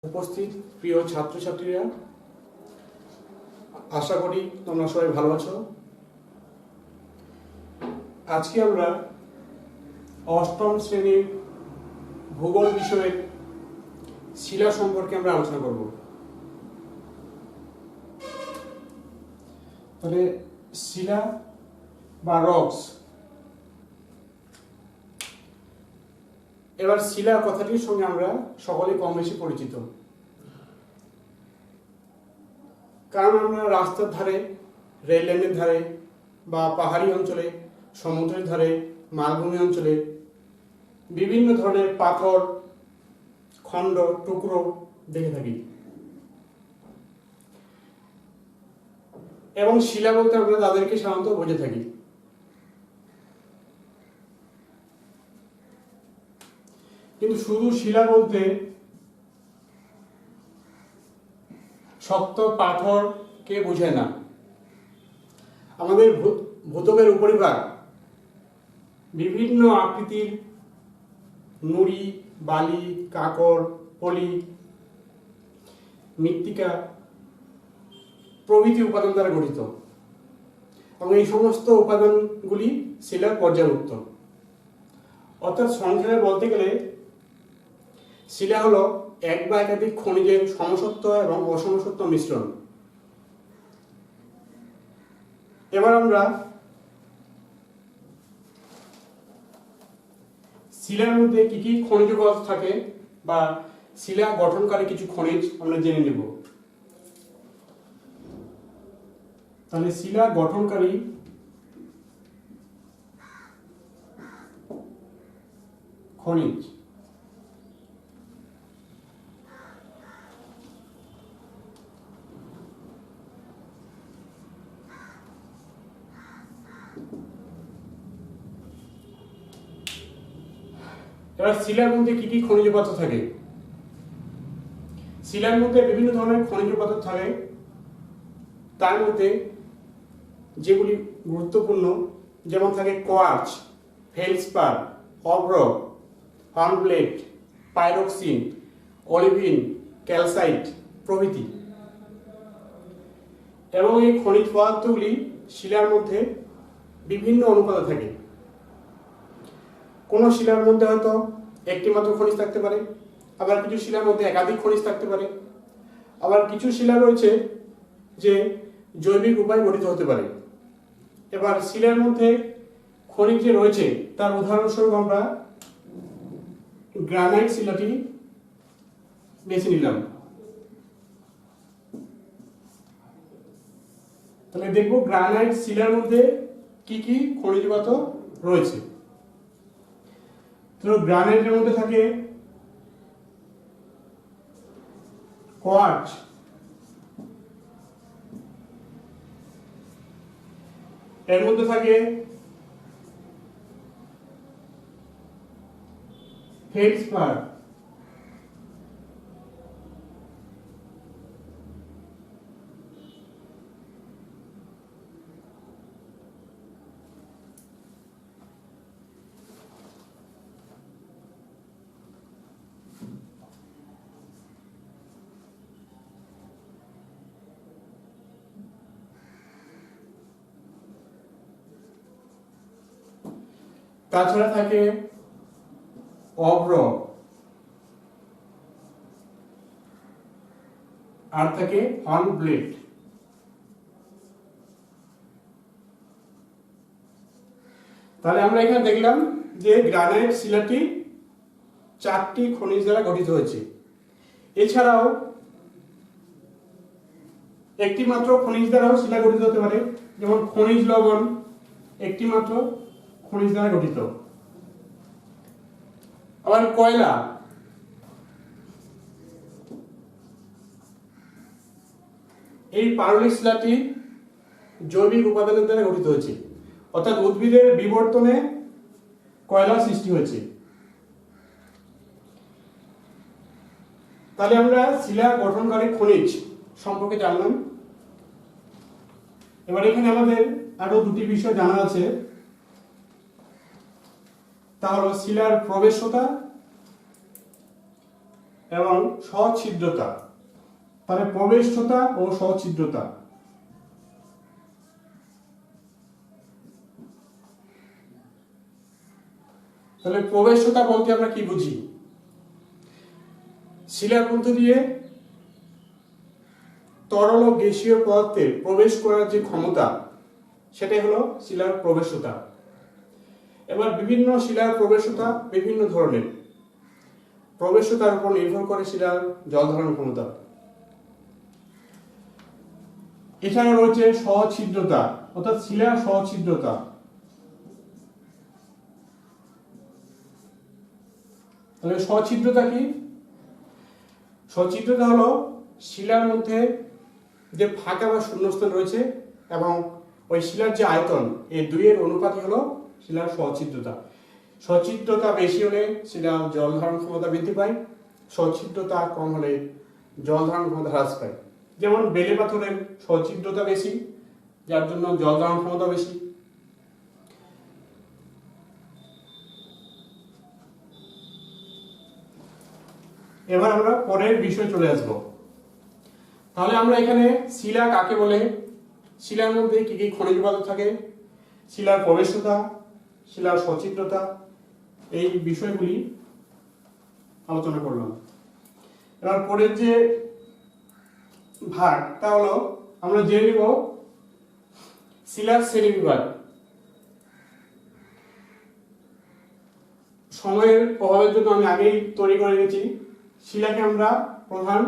উপস্থিত প্রিয় ছাত্রছাত্রীরা, আশা করি তোমরা সবাই ভালো আছো। আজকে আমরা অষ্টম শ্রেণীর ভূগোল বিষয়ের শিলা সম্পর্কে আমরা আলোচনা করব। তাহলে শিলা বা রক্স, এবার শিলা কথাটির সঙ্গে আমরা সকলে কম বেশি পরিচিত, কারণ আমরা রাস্তার ধারে, রেল লাইনের ধারে বা পাহাড়ি অঞ্চলে, সমুদ্রের ধারে, মালভূমি অঞ্চলে বিভিন্ন ধরনের পাথর, খণ্ড, টুকরো দেখে থাকি। এবং শিলা বলতে আমরা তাদেরকে সাধারণত বুঝে থাকি। কিন্তু শুধু শিলা বলতে শক্ত পাথরকে বোঝায় না। আমাদের ভূত্বকের উপরিভাগ বিভিন্ন আকৃতির নুড়ি, বালি, কাঁকড়, পলি, মৃত্তিকা প্রভৃতি উপাদান দ্বারা গঠিত, এবং এই সমস্ত উপাদানগুলি শিলার পর্যায়ভুক্ত। অর্থাৎ সংক্ষেপে বলতে গেলে শিলা হলো এক বা একাধিক খনিজের সমসত্ব এবং অসমসত্ব মিশ্রণ। এবার আমরা শিলার মধ্যে কি কি খনিজ পদার্থ থাকে বা শিলা গঠনকারী কিছু খনিজ আমরা জেনে নেব। তাহলে শিলা গঠনকারী খনিজ, এবার শিলার মধ্যে কি কি খনিজ পদার্থ থাকে। শিলার মধ্যে বিভিন্ন ধরনের খনিজ পদার্থ থাকে। তার মধ্যে যেগুলি গুরুত্বপূর্ণ, যেমন থাকে কোয়ার্চ, ফেলসপার, অভ্র, হর্নব্লেড, পাইরক্সিন, অলিভিন, ক্যালসাইট প্রভৃতি। এবং এই খনিজ পদার্থগুলি শিলার মধ্যে বিভিন্ন অনুপাতে থাকে। কোন শিলার মধ্যে হয়তো একটি মাত্র খনিজ থাকতে পারে, আবার কিছু শিলার মধ্যে একাধিক খনিজ থাকতে পারে, আবার কিছু শিলা রয়েছে যে জৈবিক উপায়ে গঠিত হতে পারে। এবার শিলার মধ্যে খনিজ যে রয়েছে তার উদাহরণস্বরূপ আমরা গ্রানাইট শিলাটি বেছে নিলাম। তাহলে দেখব গ্রানাইট শিলার মধ্যে কি কি খনিজ পদার্থ রয়েছে। তো গ্রানাইটের মধ্যে থাকে কোয়ার্চ, এর মধ্যে থাকে ফেলসপার, তাছাড়া থাকে অভ্র, আর থাকে হর্নব্লেড। তাহলে আমরা এখানে দেখলাম যে গ্রানাইট শিলাটি 4টি খনিজ দ্বারা গঠিত হয়েছে। এছাড়াও একটি মাত্র খনিজ দ্বারাও শিলা গঠিত হতে পারে, যেমন খনিজ লবণ একটি মাত্র খনিজ দ্বারা গঠিত। আবার কয়লা, এই পাললিক শিলাটি জৈবিক উপাদানের দ্বারা গঠিত হয়েছে, অর্থাৎ উদ্ভিদের বিবর্তনে কয়লা সৃষ্টি হয়েছে। তাহলে আমরা শিলা গঠনকারী খনিজ সম্পর্কে জানলাম। এবার এখানে আমাদের আরো দুটি বিষয় জানা আছে। তা হলো শিলার প্রবেশ্যতা এবং সছিদ্রতা। তাহলে প্রবেশ্যতা ও সছিদ্রতা। তাহলে প্রবেশ্যতা বলতে আমরা কি বুঝি? শিলার মধ্য দিয়ে তরল ও গ্যাসীয় পদার্থের প্রবেশ করার যে ক্ষমতা, সেটাই হলো শিলার প্রবেশ্যতা। এবার বিভিন্ন শিলার প্রবেশ্যতা বিভিন্ন ধরনের। প্রবেশ্যতার উপর নির্ভর করে শিলার জল ধারণ ক্ষমতা। এছাড়া রয়েছে সছিদ্রতা, অর্থাৎ শিলার সছিদ্রতা। তাহলে সছিদ্রতা কি? সছিদ্রতা হলো শিলার মধ্যে যে ফাঁকা বা শূন্যস্থান রয়েছে এবং ওই শিলার যে আয়তন, এই দুইয়ের অনুপাতই হলো শিলার সছিদ্রতা। সছিদ্রতা বেশি হলে শিলার জল ধারণ ক্ষমতা বৃদ্ধি পায়, সছিদ্রতা কম হলে জল ধারণ ক্ষমতা হ্রাস পায়। যেমন বেলে পাথরের সছিদ্রতা বেশি, যার জন্য জল ধারণ ক্ষমতা বেশি। এবার আমরা পরের বিষয়ে চলে আসব। তাহলে আমরা এখানে শিলা কাকে বলে, শিলার মধ্যে কি কি খনিজ পদার্থ থাকে, শিলার প্রবেশ্যতা, শিলার সছিদ্রতা, এই বিষয়গুলি আলোচনা করলাম। এবার পরের যে ভাগ তা হলো আমরা জেনে নিব শিলার শ্রেণীবিভাগ। সময়ের অভাবের জন্য আমি আগেই তৈরি করে রেখেছি। শিলাকে আমরা প্রধান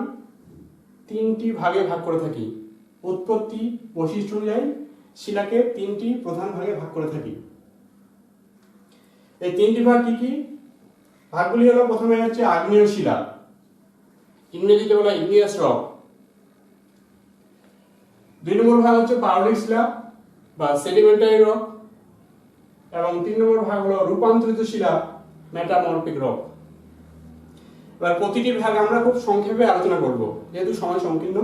তিনটি ভাগে ভাগ করে থাকি। উৎপত্তি বৈশিষ্ট্য অনুযায়ী শিলাকে তিনটি প্রধান ভাগে ভাগ করে থাকি। এই তিনটি ভাগ কি কি? ভাগগুলি হলো, প্রথমে হচ্ছে আগ্নেয় শিলা, ইংরেজিতে বলা ইগনিয়াস রক। 2 নম্বর ভাগ হচ্ছে পাললিক শিলা বা সেডিমেন্টারি রক, এবং 3 নম্বর ভাগ হলো রূপান্তরিত শিলা, মেটামরফিক রক। এবার প্রতিটি ভাগ আমরা খুব সংক্ষেপে আলোচনা করব, যেহেতু সময় সংকীর্ণ।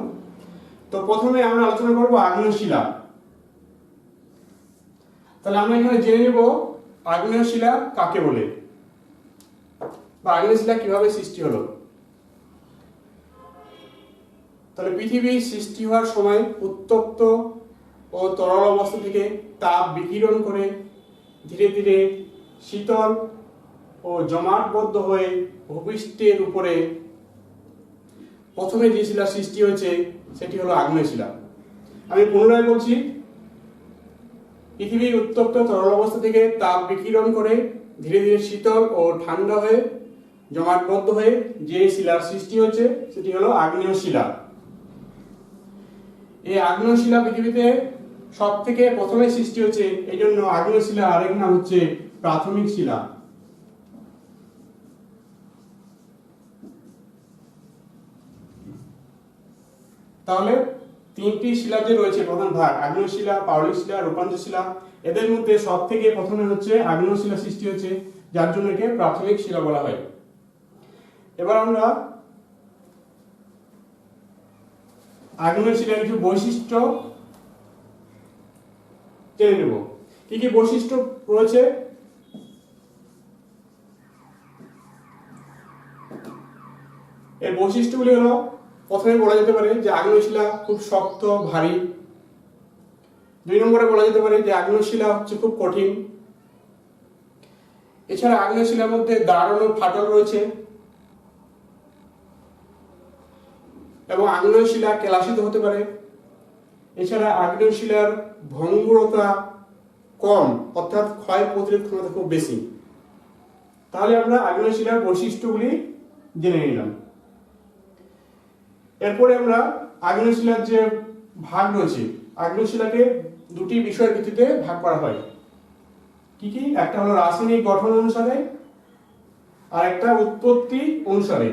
তো প্রথমে আমরা আলোচনা করব আগ্নেয় শিলা। তাহলে আমরা এখানে জেনে নেব আগ্নেয় শিলা কাকে বলে বা আগ্নেয় শিলা কিভাবে সৃষ্টি হলো। তাহলে পৃথিবী সৃষ্টি হওয়ার সময় উত্তপ্ত ও তরল অবস্থা থেকে তাপ বিকিরণ করে ধীরে ধীরে শীতল ও জমাটবদ্ধ হয়ে ভূপৃষ্ঠের উপরে প্রথমে যে শিলা সৃষ্টি হয়েছে সেটি হলো আগ্নেয় শিলা। আমি পুনরায় বলছি, পৃথিবীর উত্তপ্ত তরল অবস্থা থেকে তাপ বিকিরণ করে ধীরে ধীরে শীতল ও ঠান্ডা হয়ে জমাটবদ্ধ হয়ে যে শিলার সৃষ্টি হয়েছে সেটি হলো আগ্নেয় শিলা। এই আগ্নেয় শিলা পৃথিবীতে সব থেকে প্রথমে সৃষ্টি হয়েছে, এই জন্য আগ্নেয় শিলা আরেক নাম হচ্ছে প্রাথমিক শিলা। তাহলে তিনটি শিলা যে রয়েছে প্রধান ভাগ, আগ্নেয় শিলা, পাললিক শিলা, রূপান্তরিত শিলা, এদের মধ্যে সব থেকে প্রথমে হচ্ছে আগ্নেয় শিলা সৃষ্টি হয়েছে, যার জন্য একে প্রাথমিক শিলা বলা হয়। এবার আমরা আগ্নেয় শিলার কিছু বৈশিষ্ট্য জেনে নেব। কি কি বৈশিষ্ট্য রয়েছে? এর বৈশিষ্ট্যগুলি হলো, প্রথমে বলা যেতে পারে যে আগ্নেয় শিলা খুব শক্ত ভারী। 2 নম্বরে বলা যেতে পারে যে আগ্নেয় শিলা হচ্ছে খুব কঠিন। এছাড়া আগ্নেয় শিলার মধ্যে দারুণ ও ফাটল রয়েছে, এবং আগ্নেয় শিলা কেলাসিত হতে পারে। এছাড়া আগ্নেয় শিলার ভঙ্গুরতা কম, অর্থাৎ ক্ষয় প্রতিরোধ ক্ষমতা খুব বেশি। তাহলে আমরা আগ্নেয় শিলার বৈশিষ্ট্যগুলি জেনে নিলাম। এরপরে আমরা আগ্নেয় শিলার যে ভাগ রয়েছে, আগ্নেয় শিলাকে দুটি বিষয়ের ভিত্তিতে ভাগ করা হয়। কি কি? একটা হলো রাসায়নিক গঠন অনুসারে আর একটা উৎপত্তি অনুসারে।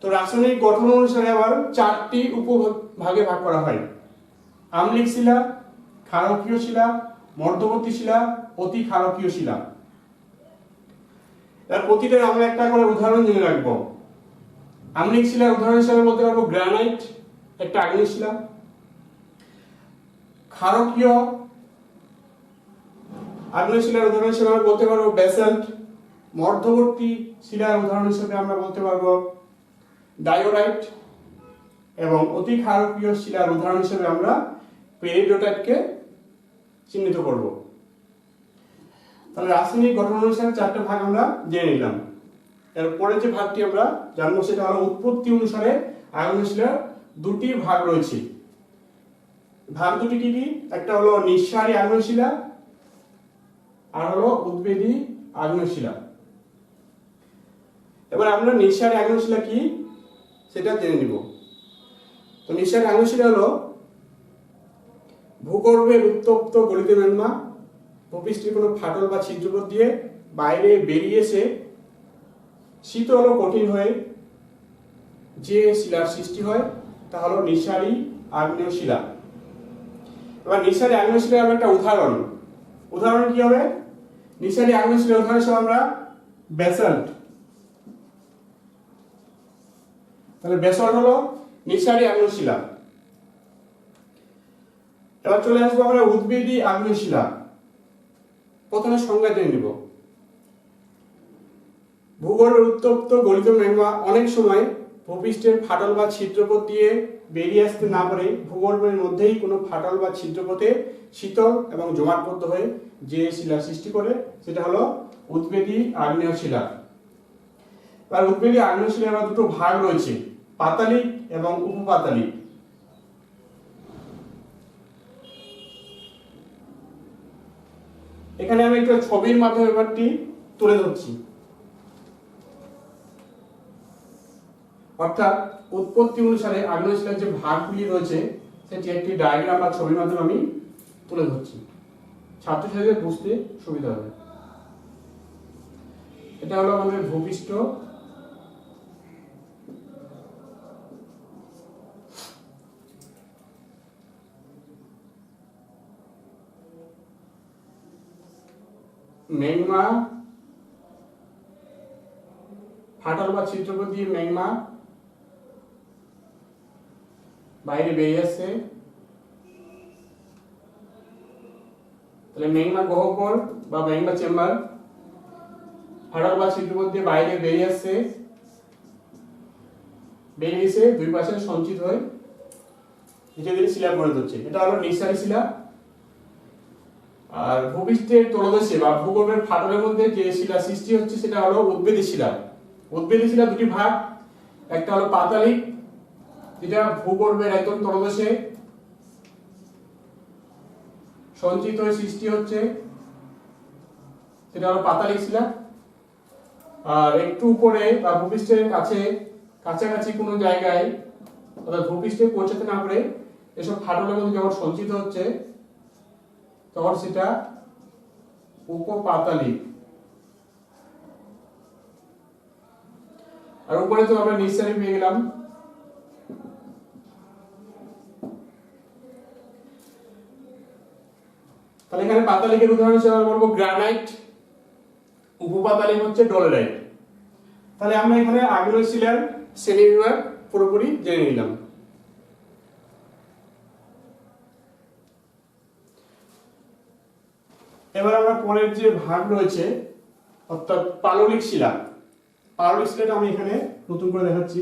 তো রাসায়নিক গঠন অনুসারে আবার 4টি উপভাগে ভাগ করা হয়: আম্লিক শিলা, ক্ষারকীয় শিলা, মধ্যবর্তী শিলা, অতি ক্ষারকীয় শিলা। এর প্রতিটার আমরা একটা করে উদাহরণ জেনে রাখবো। আম্লিক শিলার উদাহরণ হিসেবে বলতে পারবো গ্রানাইট, একটা আগ্নেয় শিলা। ক্ষারকীয় আগ্নেয় শিলার উদাহরণ হিসেবে বলতে পারবো ব্যাসাল্ট, মধ্যবর্তী শিলার উদাহরণ হিসেবে আমরা বলতে পারবো ডায়োরাইট, এবং অতি ক্ষারকীয় শিলার উদাহরণ হিসেবে আমরা পেরিডোটাইটকে চিহ্নিত করব। তাহলে রাসায়নিক গঠন অনুসারে 4টা ভাগ আমরা জেনে নিলাম। এরপরে যে ভাগটি আমরা জানবো সেটা হলো উৎপত্তি অনুসারে আগ্নেয় শিলার 2টি ভাগ রয়েছে। ভাগ দুটি কি কি? একটা হলো নিঃসারী আগ্নেয় শিলা আর হলো উদ্বেদী আগ্নেয় শিলা। এবার আমরা নিঃসারী আগ্নেয় শিলা কি সেটা জেনে নিব। তো নিঃসারী আগ্নেয় শিলা হলো ভূগর্ভের উত্তপ্ত গলিত ম্যাগমা ভূপৃষ্ঠের কোনো ফাটল বা ছিদ্রপথ দিয়ে বাইরে বেরিয়ে এসে শীতল ও কঠিন হয়ে যে শিলার সৃষ্টি হয় তা হলো নিঃসারী আগ্নেয় শিলা। এবার নিঃসারী আগ্নেয় শিলার একটা উদাহরণ কি হবে? নিঃসারী আগ্নেয় শিলার উদাহরণ হিসেবে আমরা ব্যাসল্ট। তাহলে ব্যাসল্ট হলো নিঃসারী আগ্নেয় শিলা। এবার চলে আসবো আমরা উদ্বেদী আগ্নেয় শিলা। প্রথমে সংজ্ঞা জেনে নিব। ভূগর্ভের উত্তপ্ত গলিত ম্যাগমা অনেক সময় ভূপৃষ্ঠের ফাটল বা ছিদ্রপথ দিয়ে বেরিয়ে আসতে না পারে ভূগর্ভের মধ্যেই কোনো ফাটল বা ছিদ্রপথে শীতল এবং জমাটবদ্ধ হয়ে যে শিলা সৃষ্টি করে সেটা হলো উদ্বেদী আগ্নেয় শিলা। আর উদ্বেদী আগ্নেয় শিলার আবার 2টো ভাগ রয়েছে, পাতালিক এবং উপপাতালিক। এখানে আমি একটু ছবির মাধ্যমে ব্যাপারটি তুলে ধরছি। অর্থাৎ উৎপত্তি অনুসারে আগ্নেয় শিলার যে ভাগগুলি রয়েছে সেটি একটি ডায়াগ্রাম বা ছবির মাধ্যমে আমি তুলে ধরছি, ছাত্রছাত্রীদের বুঝতে সুবিধা হবে। এটা হলো আমাদের ভূপৃষ্ঠ, ম্যাগমা ফাটল বা ছিদ্রপথ দিয়ে ম্যাগমা বাইরে বেরিয়ে আসছে। তাহলে ম্যাগমা গহ্বর বা ম্যাগমা চেম্বার ফাটল বা ছিদ্রপথ দিয়ে বাইরে বেরিয়ে আসছে, বেরিয়ে এসে দুই পাশে সঞ্চিত হয়ে নিচে দিকে শিলা পরিণত হচ্ছে। এটা হলো নিঃসারী শিলা। আর ভূপৃষ্ঠের তলদেশে বা ভূগর্ভের ফাটলের মধ্যে যে শিলা সৃষ্টি হচ্ছে সেটা হলো উদ্বেদী শিলা। উদ্বেদী শিলা 2টি ভাগ, একটা হলো পাতালিক যেটা ভূগর্ভের একদম তলদেশে সঞ্চিত হয়ে সৃষ্টি হচ্ছে, সেটা হলো পাতালিক শিলা। আর একটু উপরে বা ভূপৃষ্ঠের কাছাকাছি কোনো জায়গায় অর্থাৎ ভূপৃষ্ঠে পৌঁছাতে না পারে এসব ফাটলের মধ্যে যখন সঞ্চিত হচ্ছে তখন সেটা উপপাতালিক। আর উপরে তো আমরা নিঃসারী পেয়ে গেলাম। তাহলে এখানে পাতালিকের উদাহরণ হিসেবে আমরা বলবো গ্রানাইট, উপপাতালিক হচ্ছে ডলোরাইট। তাহলে আমরা এখানে আগ্নেয় শিলার শ্রেণীবিভাগ পুরোপুরি জেনে নিলাম। এবার আমরা পরের যে ভাগ রয়েছে অর্থাৎ পাললিক শিলা। পাললিক শিলাটা আমি এখানে নতুন করে দেখাচ্ছি।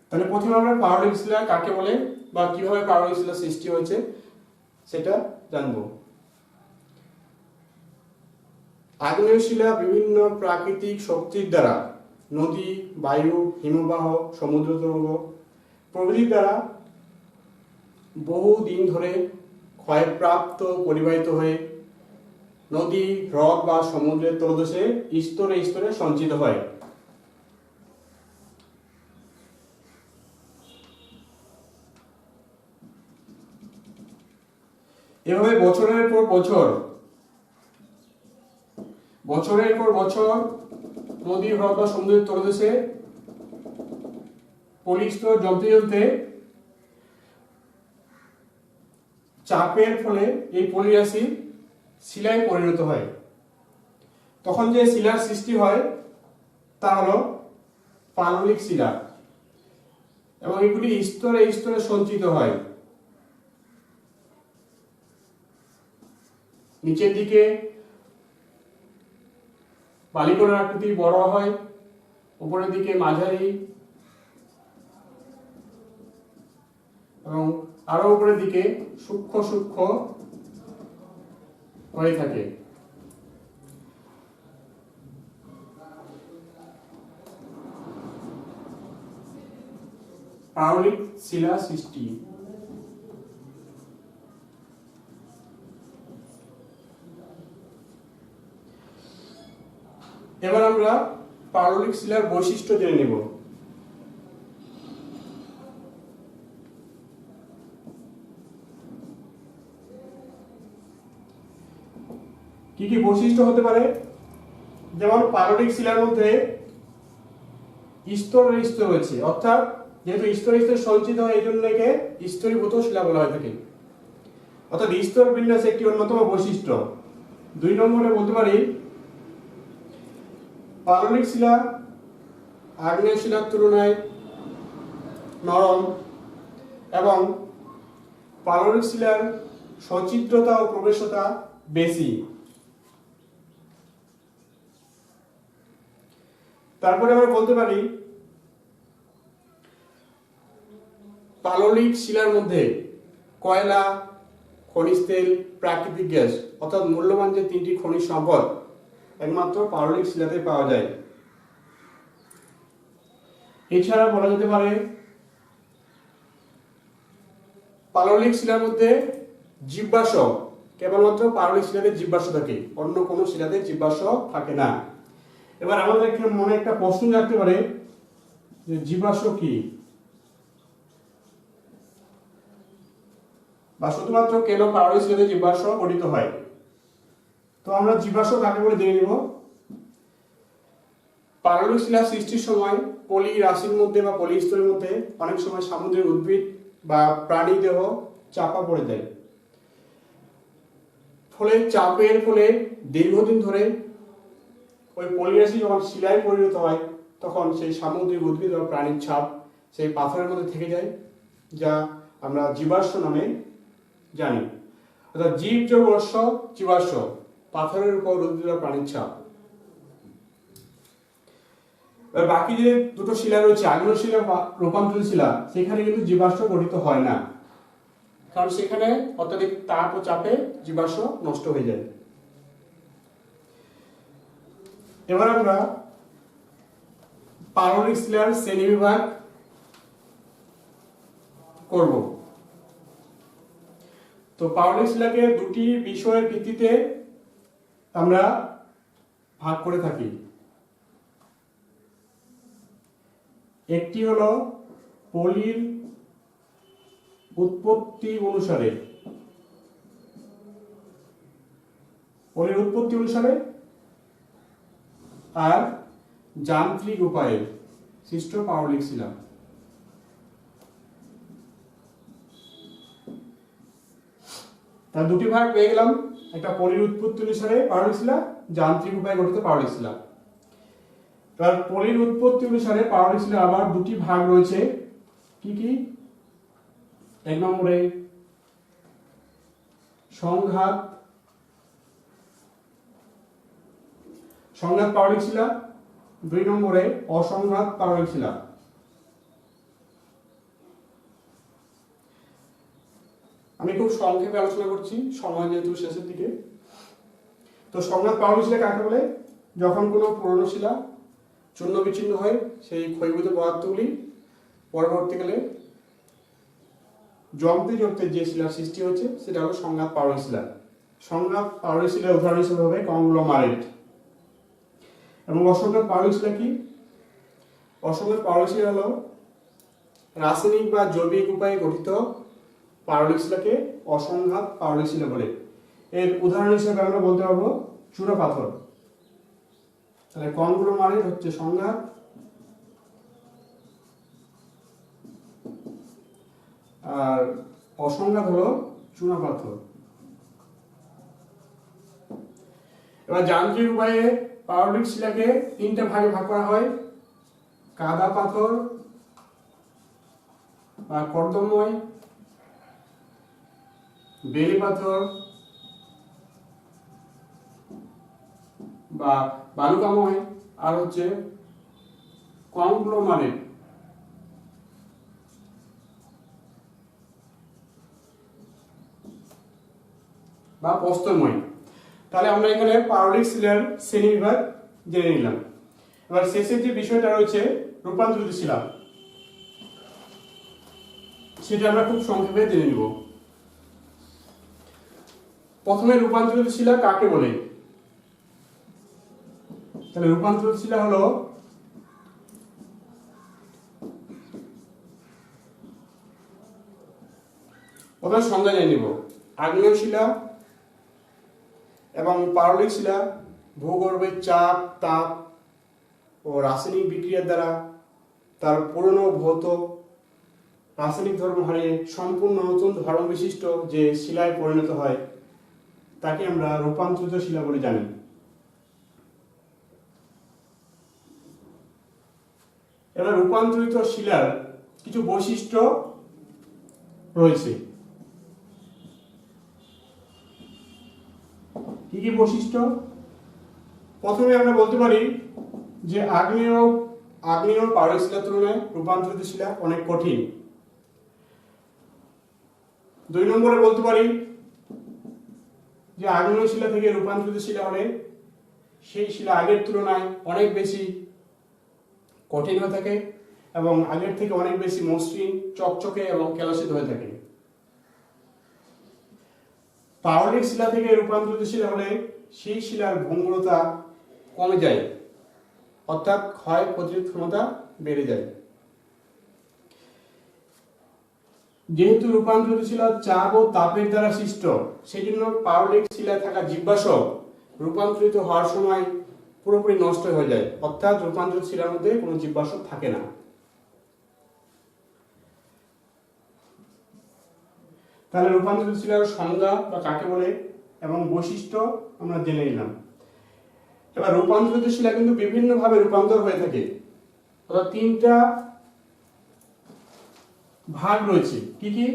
তাহলে প্রথমে আমরা পাললিক শিলা কাকে বলে বা কিভাবে পাললিক শিলা সৃষ্টি হয়েছে সেটা জানবো। আগ্নেয় শিলা বিভিন্ন প্রাকৃতিক শক্তির দ্বারা নদী, বায়ু, হিমবাহ, সমুদ্র তরঙ্গ প্রভৃতির দ্বারা বহু দিন ধরে ক্ষয়প্রাপ্ত পরিবাহিত হয়ে নদী, হ্রদ বা সমুদ্রের তলদেশে স্তরে স্তরে সঞ্চিত হয়। এভাবে বছরের পর বছর নদী, হ্রদ বা সমুদ্রের তলদেশে পলিস্তর জমতে জমতে চাপের ফলে এই পলিরাশি শিলায় পরিণত হয়। তখন যে শিলার সৃষ্টি হয় তা হলো পাললিক শিলা এবং এগুলি স্তরে স্তরে সঞ্চিত হয়। নিচের দিকে বালিকণার আকৃতি বড় হয়, উপরের দিকে মাঝারি এবং আরো উপরের দিকে সূক্ষ্ম সূক্ষ্ম হয়ে থাকে। পাললিক শিলা সৃষ্টি। এবার আমরা পাললিক শিলার বৈশিষ্ট্য জেনে নেব। কি কি বৈশিষ্ট্য হতে পারে? যেমন পাললিক শিলার মধ্যে স্তরে স্তর রয়েছে, অর্থাৎ যেহেতু স্তরে স্তরে সঞ্চিত হয় এই জন্য একে স্তরীভূত শিলা বলা হয়ে থাকে, অর্থাৎ স্তর বিন্যাস একটি অন্যতম বৈশিষ্ট্য। 2 নম্বরে বলতে পারি পাললিক শিলা আগ্নেয় শিলার তুলনায় নরম এবং পাললিক শিলার সচিত্রতা ও প্রবেশতা বেশি। তারপরে আমরা বলতে পারি পাললিক শিলার মধ্যে কয়লা, খনিজ তেল, প্রাকৃতিক গ্যাস অর্থাৎ মূল্যবান যে 3টি খনিজ সম্পদ একমাত্র পাললিক শিলাতে পাওয়া যায়। এছাড়া বলা যেতে পারে পাললিক শিলার মধ্যে জীবাশ্ম কেবলমাত্র পাললিক শিলাতে জীবাশ্ম থাকে, অন্য কোনো শিলাতে জীবাশ্ম থাকে না। এবার আমাদের মনে একটা প্রশ্ন জাগতে পারে যে জীবাশ্ম কি, বা শুধুমাত্র কেন পাললিক শিলাতে জীবাশ্ম গঠিত হয়। তো আমরা জীবাশ্ম কাকে বলে জেনে নিব। পাললিক শিলা সৃষ্টির সময় পলি রাশির মধ্যে বা পলি স্তরের মধ্যে অনেক সময় সামুদ্রিক উদ্ভিদ বা প্রাণী দেহ চাপা পড়ে যায়, ফলে চাপের ফলে দীর্ঘদিন ধরে ওই পলি রাশি যখন শিলায় পরিণত হয় তখন সেই সামুদ্রিক উদ্ভিদ বা প্রাণীর ছাপ সেই পাথরের মধ্যে থেকে যায়, যা আমরা জীবাশ্ম নামে জানি। অর্থাৎ জীব যোগ অশ্ব জীবাশ্ম, পাথরের উপর উদ্ভিদ বা প্রাণীর ছাপ। বাকি যে দুটো শিলা রয়েছে আগ্নেয় শিলা বা রূপান্তরিত শিলা, সেখানে কিন্তু জীবাশ্ম গঠিত হয় না, কারণ সেখানে অত্যাধিক তাপ ও চাপে জীবাশ্ম নষ্ট হয়ে যায়। এবার আমরা পাললিক শিলার শ্রেণীবিভাগ করব। তো পাললিক শিলাকে 2টি বিষয়ের ভিত্তিতে আমরা ভাগ করে থাকি। একটি হলো পলির উৎপত্তি অনুসারে, আর যান্ত্রিক উপায়ে সৃষ্ট পাললিক শিলা। তার 2টি ভাগ পেয়ে গেলাম, একটা পলির উৎপত্তি অনুসারে পাললিক শিলা, যান্ত্রিক উপায়ে গঠিত পাললিক শিলা। তার পলির উৎপত্তি অনুসারে পাললিক শিলা আবার 2টি ভাগ রয়েছে। কি কি? 1 নম্বরে সংঘাত পাললিক শিলা, 2 নম্বরে অসংঘাত পাললিক শিলা। আমি খুব সংক্ষেপে আলোচনা করছি, সময় যেহেতু শেষের দিকে। তো সংঘাত পাললিক শিলা কাকে বলে? যখন কোনো পুরনো শিলা চূর্ণ বিচ্ছিন্ন হয়, সেই ক্ষয়ীভূত পদার্থগুলি পরবর্তীকালে জমতে জমতে যে শিলার সৃষ্টি হচ্ছে সেটা হলো সংঘাত পাললিক শিলা। সংঘাত পাললিক শিলার উদাহরণ হিসেবে হবে কংগ্লোমারেট। এবং অসংঘাত পাললিক শিলা কি? অসংঘাত পাললিক শিলা হলো রাসায়নিক বা জৈবিক উপায়ে গঠিত পাললিক শিলাকে অসংঘাত পাললিক শিলা বলে। এর উদাহরণ হিসেবে আমরা বলতে পারবো চূড়া পাথর। তাহলে কংগ্লোমারেট হচ্ছে সংঘাত, আর অসংঘাত হলো চূনা পাথর। এবার যান্ত্রিক উপায়ে পাললিক শিলাকে 3টে ভাগে ভাগ করা হয়: কাদা পাথর বা কর্দমময়, বেলে পাথর বা বালুকাময়, আর হচ্ছে কংগ্লোমারেট বা প্রস্তরময়। তাহলে আমরা এখানে পাললিক শিলার শ্রেণীবিভাগ জেনে নিলাম। এবার শেষের যে বিষয়টা রয়েছে রূপান্তরিত শিলা, সেটা আমরা খুব সংক্ষেপে জেনে নিব। প্রথমে রূপান্তরিত শিলা কাকে বলে? তাহলে রূপান্তরিত শিলা হলো প্রথমে সংজ্ঞা জেনে নিব। আগ্নেয় শিলা এবং পাললিক শিলা ভূগর্ভের চাপ, তাপ ও রাসায়নিক বিক্রিয়ার দ্বারা তার পুরনো ভৌত রাসায়নিক ধর্ম হারিয়ে সম্পূর্ণ নতুন ধর্ম বিশিষ্ট যে শিলায় পরিণত হয় তাকে আমরা রূপান্তরিত শিলা বলে জানি। এবার রূপান্তরিত শিলার কিছু বৈশিষ্ট্য রয়েছে। কি কি বৈশিষ্ট্য? প্রথমে আমরা বলতে পারি যে আগ্নেয় পাললিক শিলার তুলনায় রূপান্তরিত শিলা অনেক কঠিন। 2 নম্বরে বলতে পারি যে আগ্নেয় শিলা থেকে রূপান্তরিত শিলা হলে সেই শিলা আগের তুলনায় অনেক বেশি কঠিন হয়ে থাকে এবং আগের থেকে অনেক বেশি মসৃণ, চকচকে এবং কেলাসিত হয়ে থাকে। পাললিক শিলা থেকে রূপান্তরিত শিলা হলে সেই শিলার ভঙ্গুরতা কমে যায়, অর্থাৎ ক্ষয় প্রতিরোধ ক্ষমতা বেড়ে যায়। যেহেতু রূপান্তরিত শিলা চাপ ও তাপের দ্বারা সৃষ্ট, সেই জন্য পাললিক শিলায় থাকা জীবাশ্ম রূপান্তরিত হওয়ার সময় পুরোপুরি নষ্ট হয়ে যায়, অর্থাৎ রূপান্তরিত শিলার মধ্যে কোনো জীবাশ্ম থাকে না। তাহলে রূপান্তরিত শিলার সংজ্ঞা বা কাকে বলে এবং বৈশিষ্ট্য আমরা জেনে নিলাম। এবার রূপান্তরিত শিলা কিন্তু বিভিন্ন ভাবে রূপান্তর হয়ে থাকে, অর্থাৎ 3টা ভাগ রয়েছে। কি কি?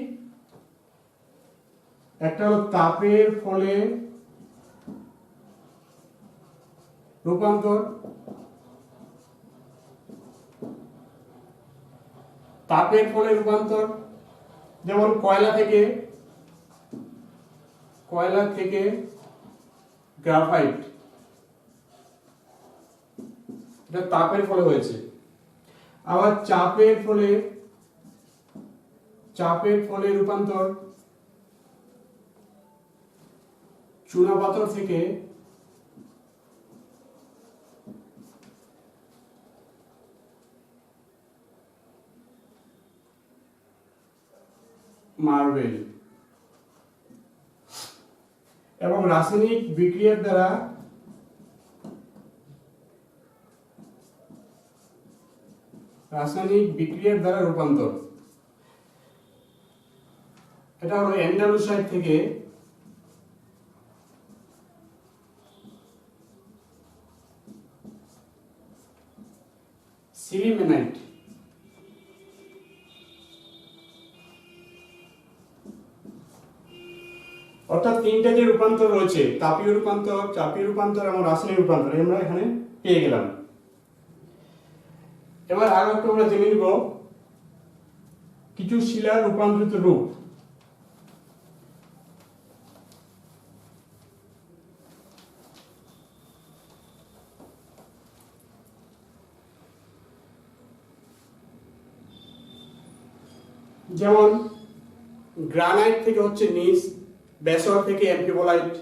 একটা হলো তাপের ফলে রূপান্তর, তাপের ফলে রূপান্তর, যেমন কয়লা থেকে গ্রাফাইট, এটা তাপের ফলে হয়েছে। আবার চাপের ফলে রূপান্তর চুনাপাথর থেকে মার্বেল, এবং রাসায়নিক বিক্রিয়ার দ্বারা রূপান্তর, এটা হলো অ্যান্ডালুসাইট থেকে সিলিমেনাইট। অর্থাৎ 3টা যে রূপান্তর রয়েছে, তাপীয় রূপান্তর, চাপীয় রূপান্তর এবং রাসায়নিক রূপান্তর, আমরা এখানে পেয়ে গেলাম। এবার আরো একটু আমরা জেনে নিব কিছু শিলার রূপান্তরিত রূপ। যেমন গ্রানাইট থেকে হচ্ছে নিস, ব্যাসল্ট থেকে অ্যাম্ফিবোলাইট,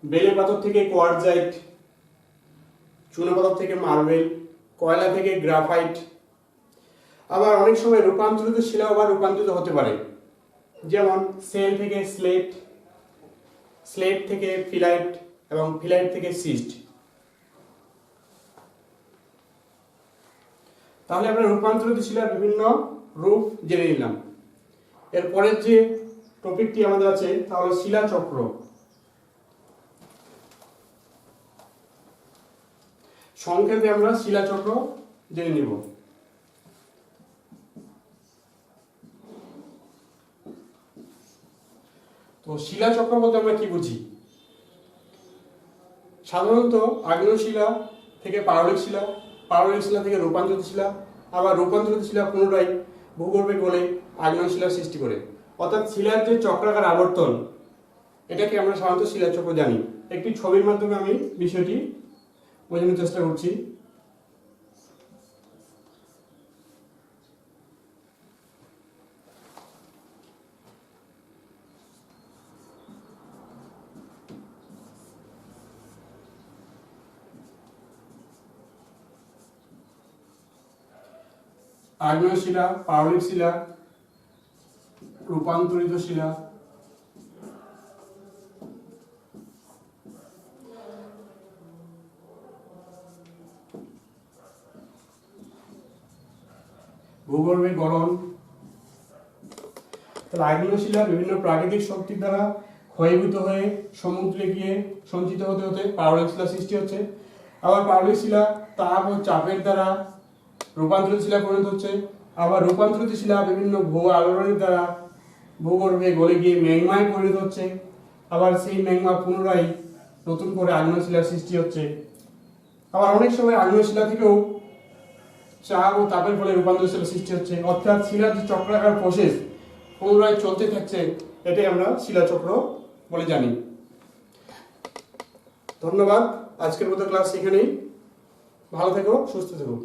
বেলে পাথর থেকে কোয়ার্টজাইট, চুনাপাথর থেকে মার্বেল, কয়লা থেকে গ্রাফাইট। আবার অনেক সময় রূপান্তরিত শিলা আবার রূপান্তরিত হতে পারে, যেমন সেল থেকে স্লেট, স্লেট থেকে ফিলাইট এবং ফিলাইট থেকে সিস্ট। তাহলে আমরা রূপান্তরিত শিলার বিভিন্ন রূপ জেনে নিলাম। এরপরের যে টপিকটি আমাদের আছে তা হলো শিলাচক্র। সংক্ষেপে আমরা শিলাচক্র জেনে নিব। তো শিলাচক্র বলতে আমরা কি বুঝি? সাধারণত আগ্নেয় শিলা থেকে পাললিক শিলা, পাললিক শিলা থেকে রূপান্তরিত শিলা, আবার রূপান্তরিত শিলা পুনরায় ভূগর্ভে গলে আগ্নেয় শিলার সৃষ্টি করে। অর্থাৎ শিলার যে চক্রাকার আবর্তন, এটাকে আমরা সাধারণত শিলাচক্র জানি। একটি ছবির মাধ্যমে আমি বিষয়টি বোঝানোর চেষ্টা করছি। আগ্নেয় শিলা, পাললিক শিলা, রূপান্তরিত শিলা, ভূগর্ভে গলন। তাহলে আগ্নেয় শিলা বিভিন্ন প্রাকৃতিক শক্তির দ্বারা ক্ষয়ীভূত হয়ে সমুদ্রে গিয়ে সঞ্চিত হতে হতে পাললিক শিলা সৃষ্টি হচ্ছে। আবার পাললিক শিলা তাপ ও চাপের দ্বারা রূপান্তরিত শিলা পরিণত হচ্ছে। আবার রূপান্তরিত শিলা বিভিন্ন ভূ আলোড়নের দ্বারা ভূগর্ভে গলে গিয়ে ম্যাগমায় পরিণত হচ্ছে। আবার সেই ম্যাগমা পুনরায় নতুন করে আগ্নেয় শিলার সৃষ্টি হচ্ছে। আবার অনেক সময় আগ্নেয় শিলা থেকেও চাপ ও তাপের ফলে রূপান্তরিত শিলা সৃষ্টি হচ্ছে। অর্থাৎ শিলার যে চক্রাকার প্রসেস পুনরায় চলতে থাকছে, এটাই আমরা শিলাচক্র বলে জানি। ধন্যবাদ। আজকের মতো ক্লাস এখানেই। ভালো থেকো, সুস্থ থেকো।